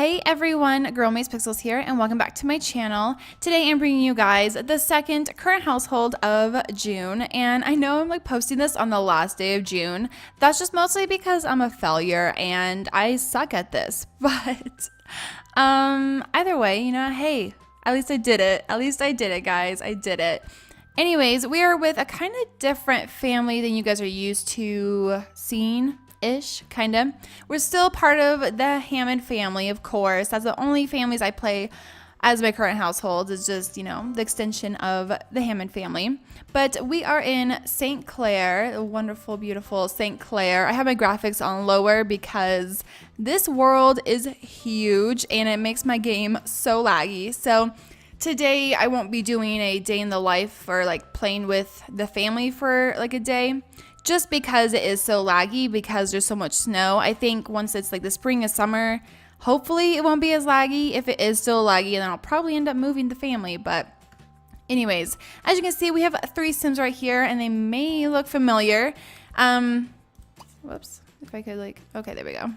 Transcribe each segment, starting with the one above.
Hey everyone, GirlMeetsPixels here, and welcome back to my channel. Today I'm bringing you guys the second current household of June, and I know I'm posting this on the last day of June. That's just mostly because I'm a failure and I suck at this, but either way, hey, at least I did it. At least I did it, guys. I did it. Anyways, we are with a kind of different family than you guys are used to seeing. Ish, kind of. We're still part of the Hammond family, of course. That's the only families I play as my current household. Is just, the extension of the Hammond family. But we are in St. Clair, the wonderful, beautiful St. Clair. I have my graphics on lower because this world is huge and it makes my game so laggy. So today I won't be doing a day in the life or playing with the family for a day. Just because it is so laggy, because there's so much snow. I think once it's the spring and summer, hopefully it won't be as laggy. If it is still laggy, then I'll probably end up moving the family. But anyways, as you can see, we have 3 Sims right here, and they may look familiar. Whoops. If I could okay, there we go.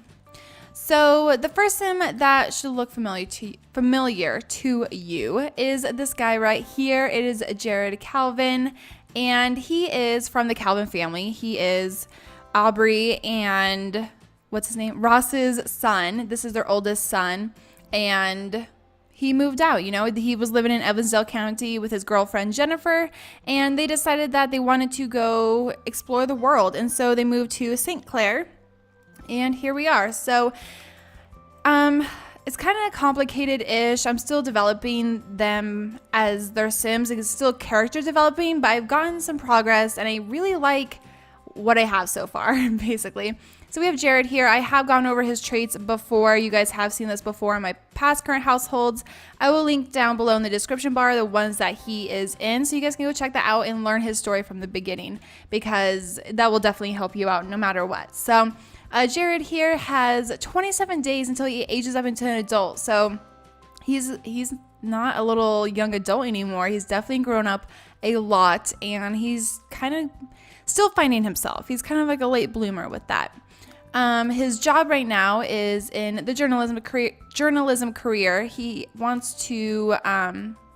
So the first Sim that should look familiar to you is this guy right here. It is Jared Calvin. And he is from the Calvin family. He is Aubrey and what's his name? Ross's son. This is their oldest son. And he moved out, he was living in Evansdale County with his girlfriend Jennifer. And they decided that they wanted to go explore the world. And so they moved to St. Clair. And here we are. So, it's kind of complicated-ish. I'm still developing them as their Sims. It's still character developing, but I've gotten some progress, and I really like what I have so far, basically. So we have Jared here. I have gone over his traits before. You guys have seen this before in my past current households. I will link down below in the description bar the ones that he is in, so you guys can go check that out and learn his story from the beginning, because that will definitely help you out no matter what. So Jared here has 27 days until he ages up into an adult. So he's not a little young adult anymore. He's definitely grown up a lot, and he's kind of still finding himself. He's kind of like a late bloomer with that. His job right now is in the journalism career. He wants to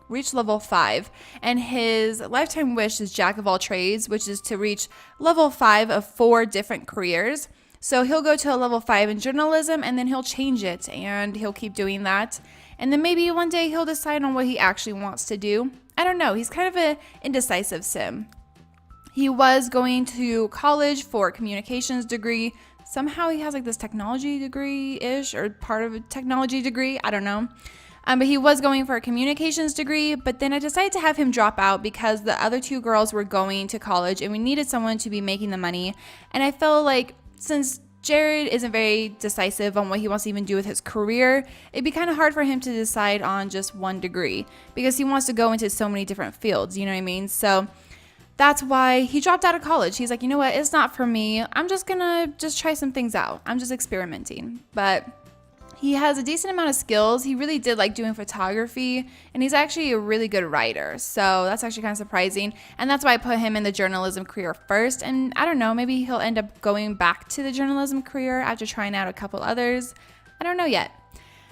reach level 5, and his lifetime wish is Jack of all trades, which is to reach level 5 of 4 different careers. So he'll go to a level 5 in journalism, and then he'll change it, and he'll keep doing that. And then maybe one day he'll decide on what he actually wants to do. I don't know. He's kind of an indecisive Sim. He was going to college for a communications degree. Somehow he has this technology degree-ish, or part of a technology degree. I don't know. But he was going for a communications degree, but then I decided to have him drop out because the other 2 girls were going to college, and we needed someone to be making the money. And I felt like since Jared isn't very decisive on what he wants to even do with his career, it'd be kind of hard for him to decide on just one degree because he wants to go into so many different fields, you know what I mean? So that's why he dropped out of college. He's like, you know what? It's not for me. I'm just gonna try some things out. I'm just experimenting. But he has a decent amount of skills. He really did like doing photography, and he's actually a really good writer. So that's actually kind of surprising. And that's why I put him in the journalism career first. And I don't know, maybe he'll end up going back to the journalism career after trying out a couple others. I don't know yet.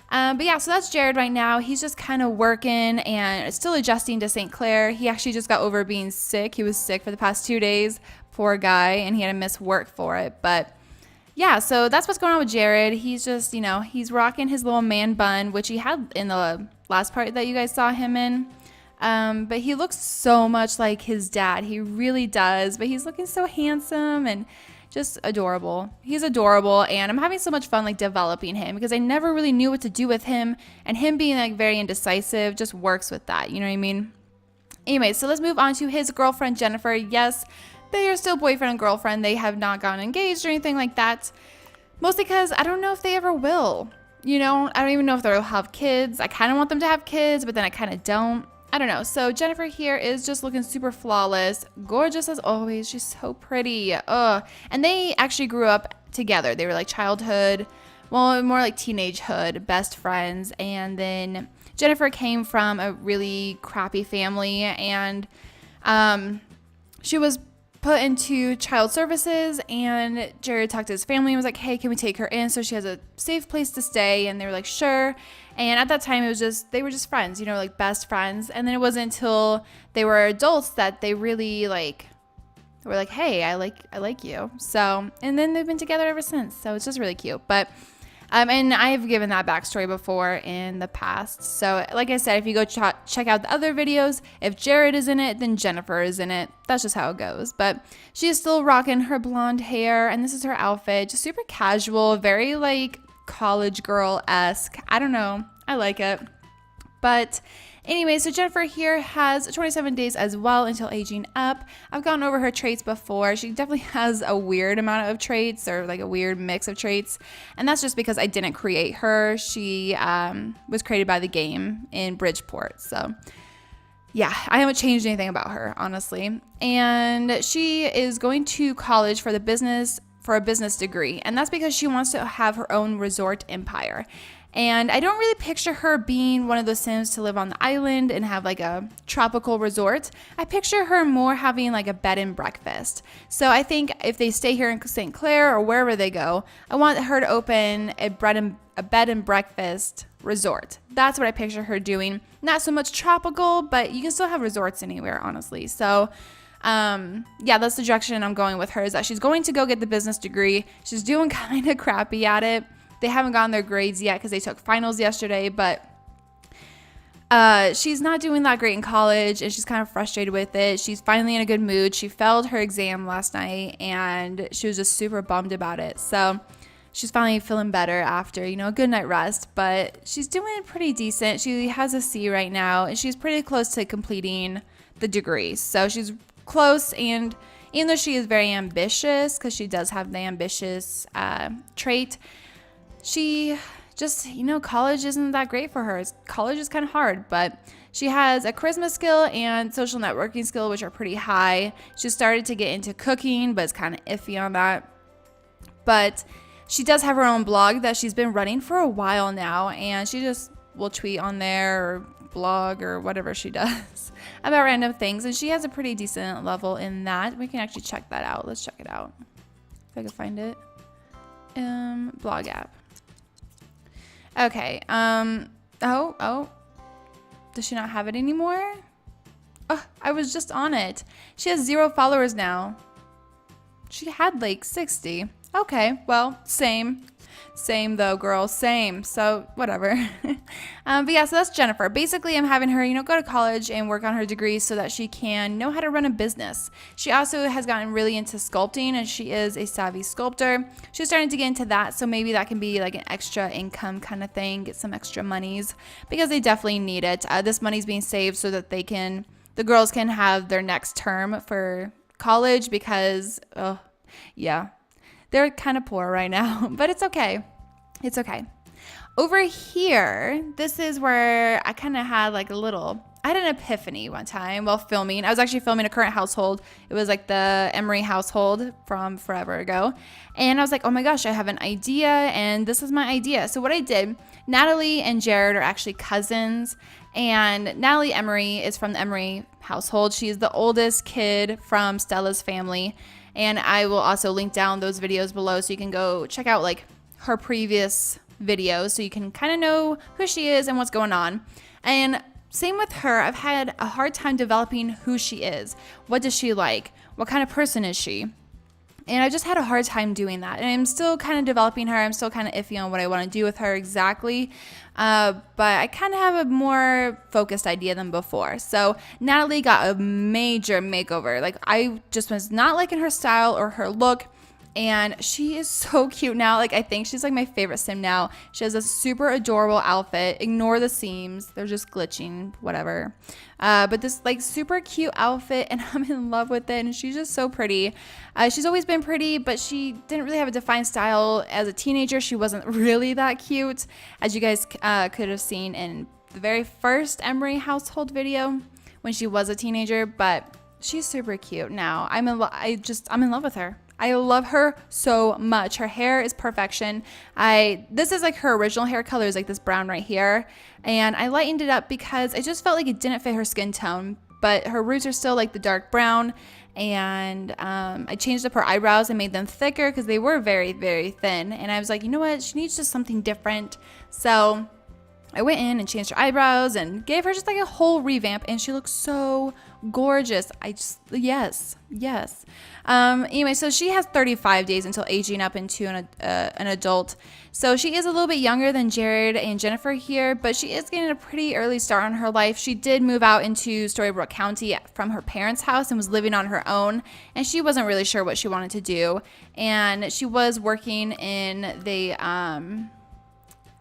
But yeah, so that's Jared right now. He's just kind of working and still adjusting to St. Clair. He actually just got over being sick. He was sick for the past 2 days. Poor guy. And he had to miss work for it. But yeah, so that's what's going on with Jared. He's just, he's rocking his little man bun, which he had in the last part that you guys saw him in. But he looks so much like his dad. He really does. But he's looking so handsome and just adorable. He's adorable, and I'm having so much fun developing him because I never really knew what to do with him, and him being very indecisive just works with that. You know what I mean? Anyway, so let's move on to his girlfriend Jennifer. Yes, they are still boyfriend and girlfriend. They have not gotten engaged or anything like that. Mostly because I don't know if they ever will. I don't even know if they'll have kids. I kind of want them to have kids, but then I kind of don't. I don't know. So Jennifer here is just looking super flawless. Gorgeous as always. She's so pretty. Ugh. And they actually grew up together. They were childhood, well, more teenagehood, best friends. And then Jennifer came from a really crappy family, and she was put into child services, and Jared talked to his family and was like, hey, can we take her in so she has a safe place to stay? And they were like, sure. And at that time, they were just friends, you know, like best friends. And then it wasn't until they were adults that they really were like, hey, I like you. So, and then they've been together ever since. So it's just really cute. But and I've given that backstory before in the past. So like I said, if you go check out the other videos, if Jared is in it, then Jennifer is in it. That's just how it goes. But she is still rocking her blonde hair, and this is her outfit. Just super casual, very like college girl-esque. I don't know. I like it. But anyway, so Jennifer here has 27 days as well until aging up. I've gone over her traits before. She definitely has a weird amount of traits, or like a weird mix of traits. And that's just because I didn't create her. She was created by the game in Bridgeport. So yeah, I haven't changed anything about her, honestly. And she is going to college for a business degree. And that's because she wants to have her own resort empire. And I don't really picture her being one of those Sims to live on the island and have like a tropical resort. I picture her more having like a bed and breakfast. So I think if they stay here in St. Clair or wherever they go, I want her to open a bed and breakfast resort. That's what I picture her doing. Not so much tropical, but you can still have resorts anywhere, honestly. So yeah, that's the direction I'm going with her, is that she's going to go get the business degree. She's doing kind of crappy at it. They haven't gotten their grades yet because they took finals yesterday, but she's not doing that great in college, and she's kind of frustrated with it. She's finally in a good mood. She failed her exam last night, and she was just super bummed about it. So she's finally feeling better after, you know, a good night rest, but she's doing pretty decent. She has a C right now, and she's pretty close to completing the degree. So she's close, and even though she is very ambitious, because she does have the ambitious trait, she just, you know, college isn't that great for her. College is kind of hard, but she has a charisma skill and social networking skill, which are pretty high. She started to get into cooking, but it's kind of iffy on that. But she does have her own blog that she's been running for a while now, and she just will tweet on there or blog or whatever she does about random things. And she has a pretty decent level in that. We can actually check that out. Let's check it out if I can find it. Blog app. Okay. Oh. Does she not have it anymore? Oh, I was just on it. She has 0 followers now. She had like 60. Okay, well, same. Same though, girl, same. So whatever. But yeah, so that's Jennifer. Basically, I'm having her, you know, go to college and work on her degree so that she can know how to run a business. She also has gotten really into sculpting, and she is a savvy sculptor. She's starting to get into that, so maybe that can be like an extra income kind of thing, get some extra monies, because they definitely need it. This money's being saved so that the girls can have their next term for college, because, yeah, they're kind of poor right now, but it's okay. It's okay. Over here, this is where I kind of had like I had an epiphany one time while filming. I was actually filming a current household. It was like the Emery household from forever ago. And I was like, oh my gosh, I have an idea, and this is my idea. So what I did, Natalie and Jared are actually cousins, and Natalie Emery is from the Emery household. She's the oldest kid from Stella's family. And I will also link down those videos below so you can go check out like her previous videos so you can kind of know who she is and what's going on. And same with her, I've had a hard time developing who she is. What does she like? What kind of person is she? And I just had a hard time doing that. And I'm still kind of developing her. I'm still kind of iffy on what I want to do with her exactly. But I kind of have a more focused idea than before. So Natalie got a major makeover. Like, I just was not liking her style or her look. And she is so cute now. Like, I think she's like my favorite sim now. She has a super adorable outfit. Ignore the seams. They're just glitching, whatever. But this like super cute outfit, and I'm in love with it. And she's just so pretty. She's always been pretty, but she didn't really have a defined style. As a teenager, she wasn't really that cute, as you guys could have seen in the very first Emery household video when she was a teenager. But she's super cute now. I'm in love with her. I love her so much. Her hair is perfection. This is like her original hair color, is like this brown right here. And I lightened it up because I just felt like it didn't fit her skin tone, but her roots are still like the dark brown. And I changed up her eyebrows and made them thicker because they were very, very thin. And I was like, you know what? She needs just something different. So I went in and changed her eyebrows and gave her just like a whole revamp, and she looks so gorgeous. Yes. Anyway, so she has 35 days until aging up into an adult. So she is a little bit younger than Jared and Jennifer here, but she is getting a pretty early start on her life. She did move out into Storybrooke County from her parents' house and was living on her own, and she wasn't really sure what she wanted to do. And she was working in the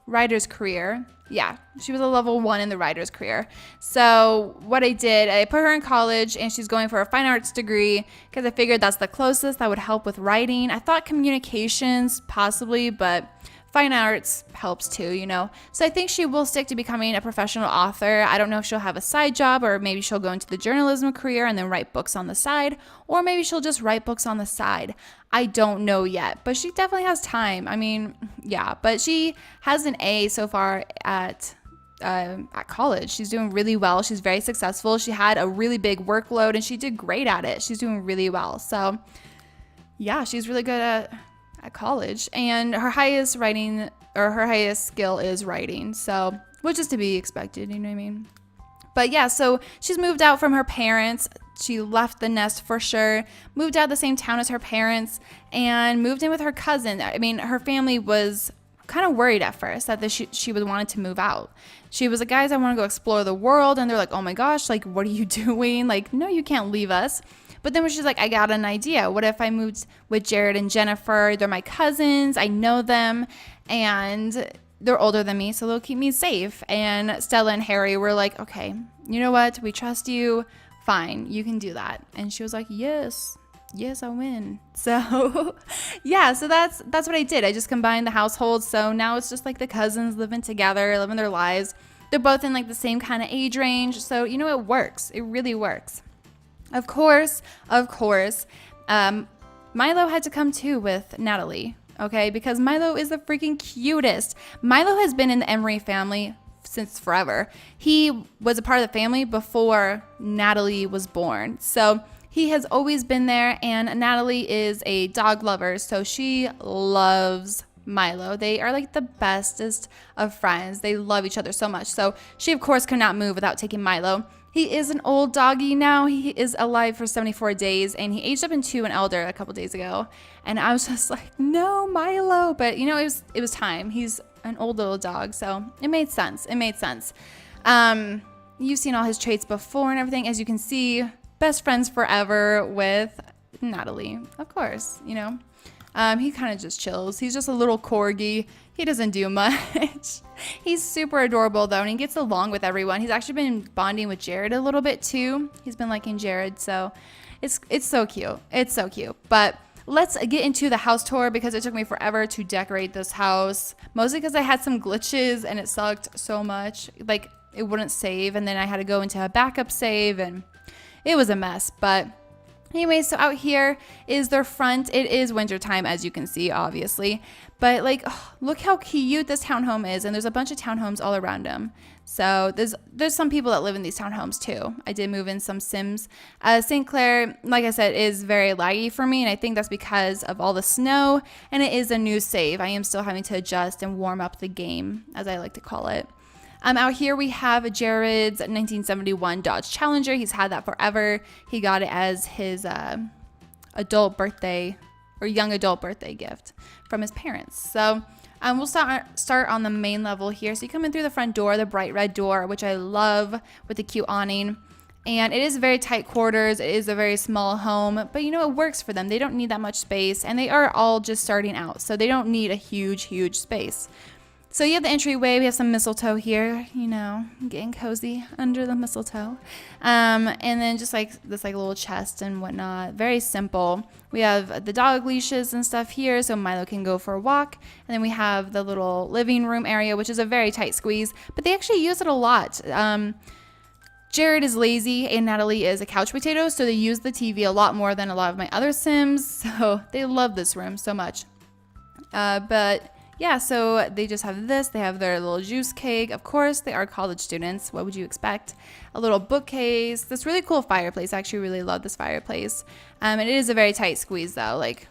writer's career. Yeah, she was a level 1 in the writer's career. So what I did, I put her in college, and she's going for a fine arts degree because I figured that's the closest that would help with writing. I thought communications possibly, but fine arts helps too, you know. So I think she will stick to becoming a professional author. I don't know if she'll have a side job, or maybe she'll go into the journalism career and then write books on the side, or maybe she'll just write books on the side. I don't know yet, but she definitely has time. I mean, yeah, but she has an A so far at college. She's doing really well. She's very successful. She had a really big workload and she did great at it. She's doing really well. So yeah, she's really good at college, and her highest skill is writing. So, which is to be expected, you know what I mean? But yeah, so she's moved out from her parents. She left the nest for sure, moved out the same town as her parents, and moved in with her cousin. I mean, her family was kind of worried at first that she would wanted to move out. She was like, guys, I want to go explore the world. And they're like, oh my gosh, like, what are you doing? Like, no, you can't leave us. But then she's like, I got an idea. What if I moved with Jared and Jennifer? They're my cousins. I know them. And they're older than me, so they'll keep me safe. And Stella and Harry were like, okay, you know what? We trust you. Fine, you can do that. And she was like, yes, I'll win. So yeah, so that's what I did. I just combined the households. So now it's just like the cousins living together, living their lives. They're both in like the same kind of age range. So, you know, it works. It really works. Of course, Milo had to come too with Natalie, okay? Because Milo is the freaking cutest. Milo has been in the Emery family since forever. He was a part of the family before Natalie was born. So he has always been there, and Natalie is a dog lover, so she loves Milo. They are like the bestest of friends. They love each other so much. So she, of course, could not move without taking Milo. He is an old doggy now. He is alive for 74 days, and he aged up into an elder a couple days ago. And I was just like, no, Milo. But, you know, it was time. He's an old little dog, so it made sense. You've seen all his traits before and everything. As you can see, best friends forever with Natalie, of course, you know. He kind of just chills. He's just a little corgi. He doesn't do much. He's super adorable though, and he gets along with everyone. He's actually been bonding with Jared a little bit too. He's been liking Jared, so it's so cute. It's so cute. But let's get into the house tour because it took me forever to decorate this house. Mostly because I had some glitches and it sucked so much. Like it wouldn't save, and then I had to go into a backup save, and it was a mess. But anyway, so out here is their front. It is wintertime, as you can see, obviously. But like, oh, look how cute this townhome is. And there's a bunch of townhomes all around them. So there's some people that live in these townhomes too. I did move in some Sims. St. Clair, like I said, is very laggy for me. And I think that's because of all the snow. And it is a new save. I am still having to adjust and warm up the game, as I like to call it. Out here we have Jared's 1971 Dodge Challenger. He's had that forever. He got it as his adult birthday or young adult birthday gift from his parents. So we'll start on the main level here. So you come in through the front door, the bright red door, which I love with the cute awning. And it is very tight quarters. It is a very small home, but you know, it works for them. They don't need that much space, and they are all just starting out. So they don't need a huge, huge space. So you have the entryway. We have some mistletoe here, you know, getting cozy under the mistletoe. And then just like this like little chest and whatnot. Very simple. We have the dog leashes and stuff here so Milo can go for a walk. And then we have the little living room area, which is a very tight squeeze, but they actually use it a lot. Jared is lazy and Natalie is a couch potato, so they use the TV a lot more than a lot of my other Sims. So they love this room so much. But yeah, so they just have this. They have their little juice keg. Of course, they are college students. What would you expect? A little bookcase. This really cool fireplace. I actually really love this fireplace. And it is a very tight squeeze though. Like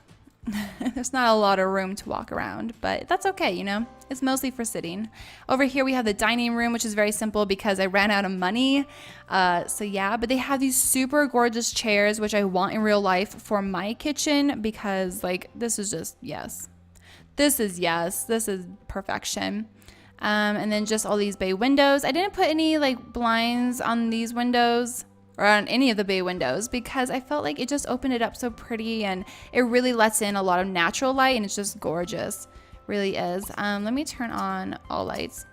there's not a lot of room to walk around, but that's okay, you know? It's mostly for sitting. Over here we have the dining room, which is very simple because I ran out of money. So yeah, but they have these super gorgeous chairs, which I want in real life for my kitchen because like this is just, yes. This is perfection. And then just all these bay windows. I didn't put any like blinds on these windows or on any of the bay windows because I felt like it just opened it up so pretty and it really lets in a lot of natural light and it's just gorgeous. Really is. Let me turn on all lights.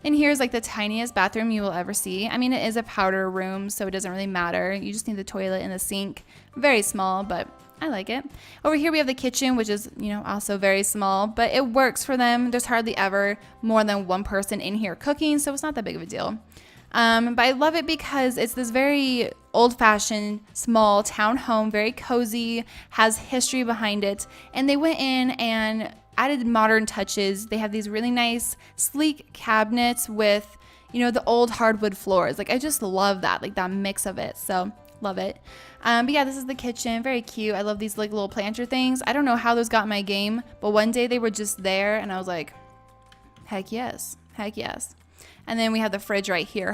And here's like the tiniest bathroom you will ever see. I mean, it is a powder room, so it doesn't really matter. You just need the toilet and the sink. Very small, but I like it. Over here we have the kitchen, which is, you know, also very small, but it works for them. There's hardly ever more than one person in here cooking, so it's not that big of a deal. But I love it because it's this very old-fashioned, small town home, very cozy, has history behind it. And they went in and added modern touches. They have these really nice, sleek cabinets with, you know, the old hardwood floors. Like, I just love that, like that mix of it. So, love it. But yeah, this is the kitchen. Very cute. I love these like little planter things. I don't know how those got in my game, but one day they were just there and I was like, heck yes. Heck yes. And then we have the fridge right here,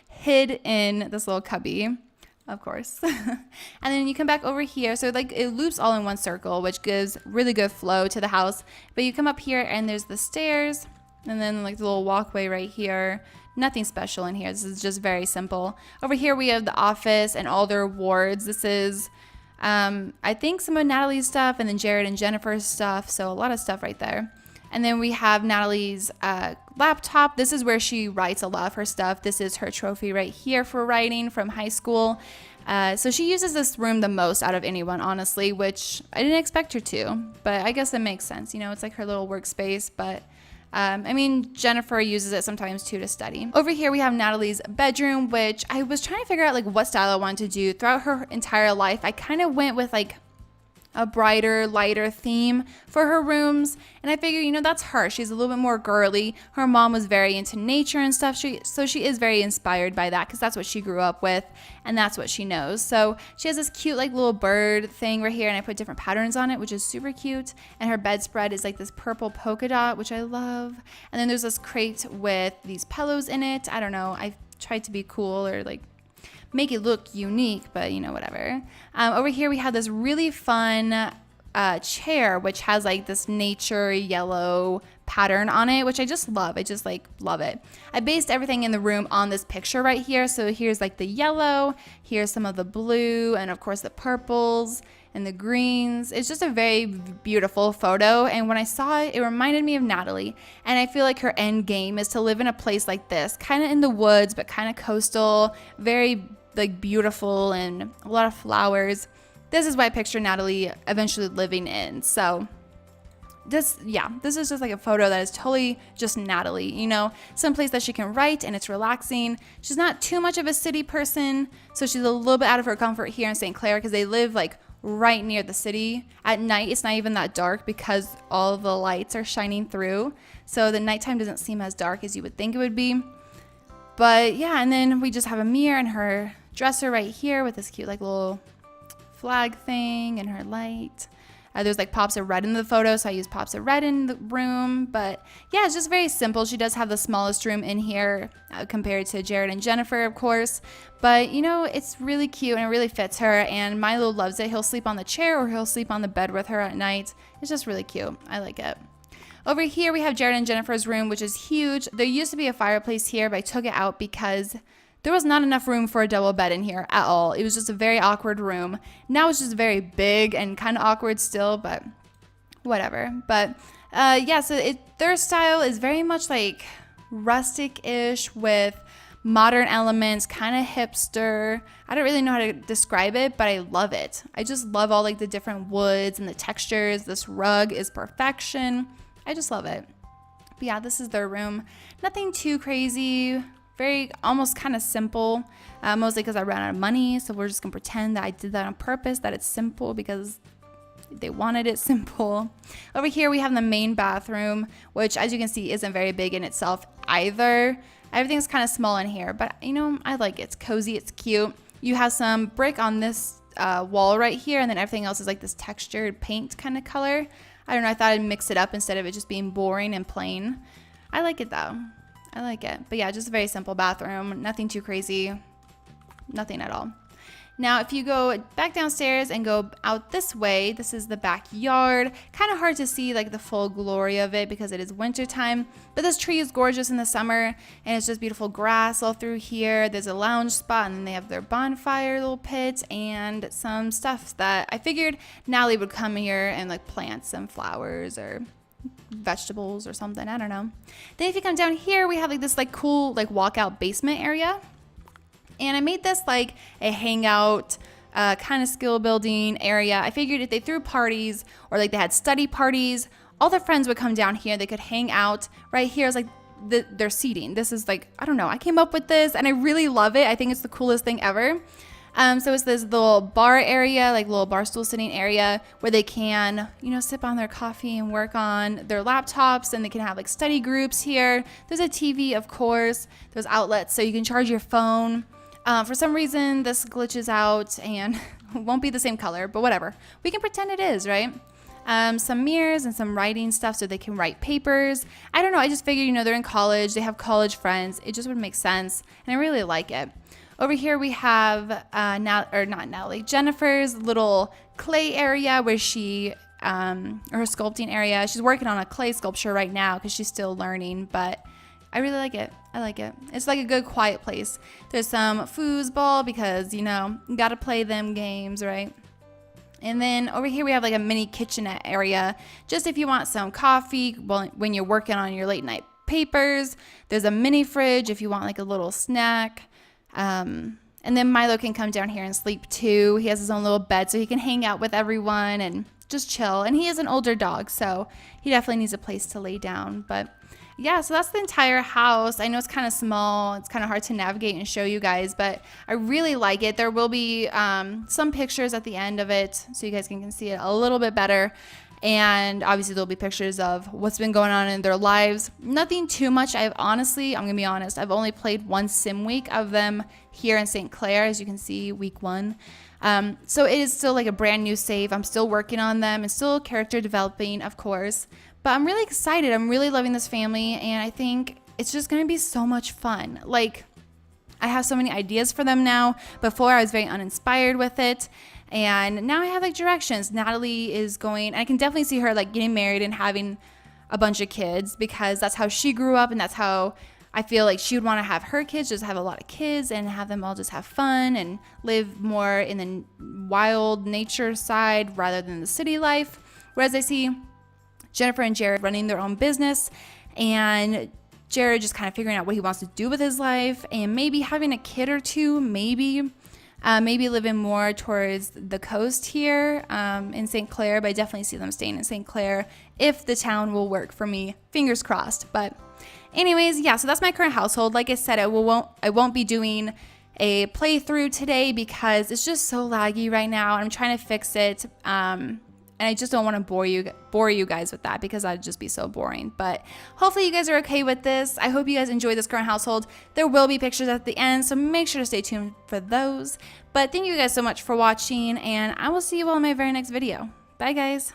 hid in this little cubby, of course. And then you come back over here. So like it loops all in one circle, which gives really good flow to the house. But you come up here and there's the stairs and then like the little walkway right here. Nothing special in here. This is just very simple. Over here we have the office and all their wards. This is, I think some of Natalie's stuff and then Jared and Jennifer's stuff. So a lot of stuff right there. And then we have Natalie's laptop. This is where she writes a lot of her stuff. This is her trophy right here for writing from high school. So she uses this room the most out of anyone, honestly, which I didn't expect her to. But I guess it makes sense. You know, it's like her little workspace. But I mean, Jennifer uses it sometimes too to study. Over here we have Natalie's bedroom, which I was trying to figure out like what style I wanted to do throughout her entire life. I kind of went with like a brighter, lighter theme for her rooms. And I figure, you know, that's her. She's a little bit more girly. Her mom was very into nature and stuff. So she is very inspired by that because that's what she grew up with and that's what she knows. So she has this cute like little bird thing right here and I put different patterns on it, which is super cute. And her bedspread is like this purple polka dot, which I love. And then there's this crate with these pillows in it. I don't know. I tried to be cool or like make it look unique, but you know, whatever. Over here we have this really fun chair, which has like this nature yellow pattern on it, which I just love. I just like love it. I based everything in the room on this picture right here. So here's like the yellow, here's some of the blue, and of course the purples and the greens. It's just a very beautiful photo. And when I saw it, it reminded me of Natalie. And I feel like her end game is to live in a place like this, kind of in the woods, but kind of coastal, very like beautiful and a lot of flowers. This is what I picture Natalie eventually living in. So this is just like a photo that is totally just Natalie, you know, someplace that she can write and it's relaxing. She's not too much of a city person, so she's a little bit out of her comfort here in St. Clair because they live like right near the city. At night, it's not even that dark because all the lights are shining through. So the nighttime doesn't seem as dark as you would think it would be. But yeah, and then we just have a mirror and her dresser right here with this cute like little flag thing and her light. There's like pops of red in the photo, so I use pops of red in the room. But yeah, it's just very simple. She does have the smallest room in here compared to Jared and Jennifer, of course. But you know, it's really cute and it really fits her. And Milo loves it. He'll sleep on the chair or he'll sleep on the bed with her at night. It's just really cute. I like it. Over here, we have Jared and Jennifer's room, which is huge. There used to be a fireplace here, but I took it out because there was not enough room for a double bed in here at all. It was just a very awkward room. Now it's just very big and kind of awkward still, but whatever. But yeah, so their style is very much like rustic-ish with modern elements, kind of hipster. I don't really know how to describe it, but I love it. I just love all like the different woods and the textures. This rug is perfection. I just love it. But yeah, this is their room. Nothing too crazy. Very almost kind of simple, mostly because I ran out of money. So we're just going to pretend that I did that on purpose, that it's simple because They wanted it simple. Over here we have the main bathroom, which as you can see isn't very big in itself either. Everything's kind of small in here, but you know, I like it. It's cozy, it's cute. You have some brick on this wall right here, and then everything else is like this textured paint kind of color. I don't know, I thought I'd mix it up instead of it just being boring and plain. I like it though. I like it. But yeah, just a very simple bathroom. Nothing too crazy. Nothing at all. Now, if you go back downstairs and go out this way, this is the backyard. Kind of hard to see like the full glory of it because it is winter time, but this tree is gorgeous in the summer, and it's just beautiful grass all through here. There's a lounge spot, and then they have their bonfire little pit and some stuff that I figured Natalie would come here and like plant some flowers or vegetables or something. I don't know. Then if you come down here, we have like this like cool like walkout basement area. And I made this like a hangout kind of skill building area. I figured if they threw parties or like they had study parties, all their friends would come down here. They could hang out. Right here is like their seating. This is like, I don't know, I came up with this and I really love it. I think it's the coolest thing ever. So it's this little bar area, like little bar stool sitting area where they can, you know, sip on their coffee and work on their laptops, and they can have like study groups here. There's a TV, of course. There's outlets so you can charge your phone. For some reason, this glitches out and won't be the same color, but whatever. We can pretend it is, right? Some mirrors and some writing stuff so they can write papers. I don't know. I just figured, you know, they're in college. They have college friends. It just would make sense, and I really like it. Over here we have not Natalie, Jennifer's little clay area where she, or her sculpting area. She's working on a clay sculpture right now because she's still learning, but I really like it. I like it. It's like a good quiet place. There's some foosball because, you know, you gotta play them games, right? And then over here we have like a mini kitchenette area, just if you want some coffee when you're working on your late night papers. There's a mini fridge if you want like a little snack. And then Milo can come down here and sleep too. He has his own little bed so he can hang out with everyone and just chill. And he is an older dog, so he definitely needs a place to lay down. But yeah, so that's the entire house. I know it's kind of small. It's kind of hard to navigate and show you guys, but I really like it. There will be some pictures at the end of it so you guys can see it a little bit better. And obviously there'll be pictures of what's been going on in their lives. Nothing too much. I'm going to be honest, I've only played one sim week of them here in St. Clair, as you can see, week 1. So it is still like a brand new save. I'm still working on them and still character developing, of course. But I'm really excited. I'm really loving this family, and I think it's just going to be so much fun. Like, I have so many ideas for them now. Before, I was very uninspired with it, and now I have like directions. Natalie is going, I can definitely see her like getting married and having a bunch of kids because that's how she grew up, and that's how I feel like she would want to have her kids, just have a lot of kids and have them all just have fun and live more in the wild nature side rather than the city life. Whereas I see Jennifer and Jared running their own business, and Jared just kind of figuring out what he wants to do with his life, and maybe having a kid or two, maybe living more towards the coast here in St. Clair. But I definitely see them staying in St. Clair if the town will work for me. Fingers crossed. But anyways, yeah, so that's my current household. Like I said, I won't be doing a playthrough today because it's just so laggy right now. I'm trying to fix it. And I just don't want to bore you guys with that because that'd just be so boring. But hopefully you guys are okay with this. I hope you guys enjoy this current household. There will be pictures at the end, so make sure to stay tuned for those. But thank you guys so much for watching, and I will see you all in my very next video. Bye, guys.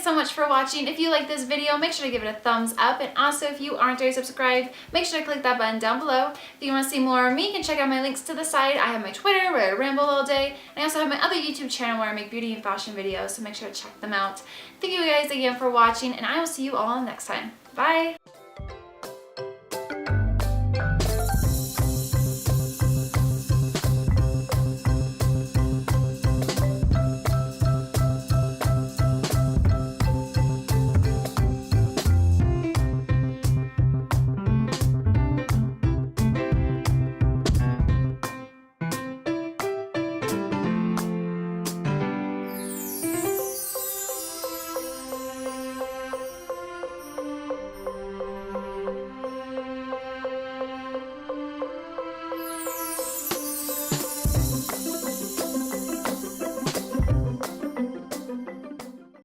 guys so much for watching. If you like this video, make sure to give it a thumbs up. And also, if you aren't already subscribed, make sure to click that button down below. If you want to see more of me, you can check out my links to the side. I have my Twitter where I ramble all day. And I also have my other YouTube channel where I make beauty and fashion videos, so make sure to check them out. Thank you guys again for watching, and I will see you all next time. Bye!